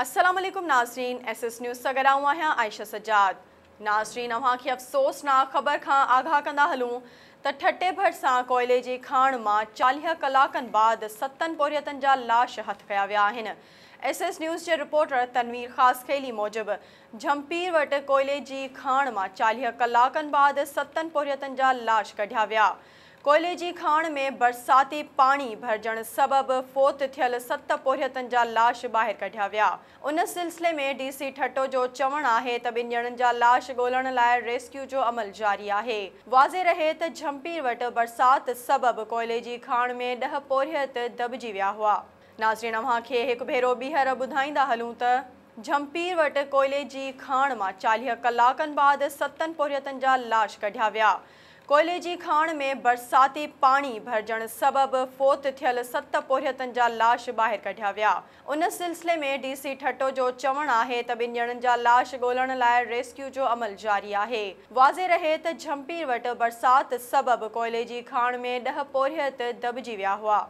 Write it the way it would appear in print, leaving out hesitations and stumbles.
अस्सलाम वालेकुम नाज़रीन, SS न्यूज़ सां गॾु आहियां आयशा सजाद। नाज़रीन, अव्हांखे अफ़सोसनाक ख़बर खां आगाह कंदा हलूं त ठटे भरिसां कोयले जी खाण मां 40 कलाकनि बाद 7 पोरियतनि जा लाश हथ कया विया आहिनि। SS न्यूज़ जे रिपोर्टर तनवीर ख़ास खेली मूजिबि झंपीर वटि कोयले जी खाण मां 40 कलाकनि बाद 7 पोरियतनि जा लाश कढिया विया। कोयले जी खाण में बरसाती पाणी भरजण सबबि फोत थियल 7 पोरियतनि जा लाश ॿाहिरि कढिया विया। उन सिलसिले में DC ठटो जो चवणु आहे त 2 ॼणनि जा लाश ॻोल्हण लाइ रेस्क्यू जो अमल जारी आहे। वाज़े रहे त झंपीर वटि बरसात सबबि कोयले जी खाण में 10 पोरियत दॿिजी विया हुआ। नाज़रीन, अव्हांखे हिकु भेरो ॿीहर ॿुधाईंदा हलूं त झंपीर वटि कोयले जी खाण मां 40 कलाकनि बाद 7 पोरियतनि जा लाश कढिया विया। कोयले जी खाण में बरसाती पाणी भरजण सबबि फोत थियल 7 पोरियतनि जा लाश ॿाहिरि कढिया विया। उन सिलसिले में DC ठटो जो चवणु आहे त 2 ॼणनि जा लाश ॻोल्हण लाइ रेस्क्यू जो अमल जारी आहे। वाज़े रहे त झंपीर वटि बरसात सबबि कोयले जी खाण में 10 पोरियत दॿिजी विया हुआ।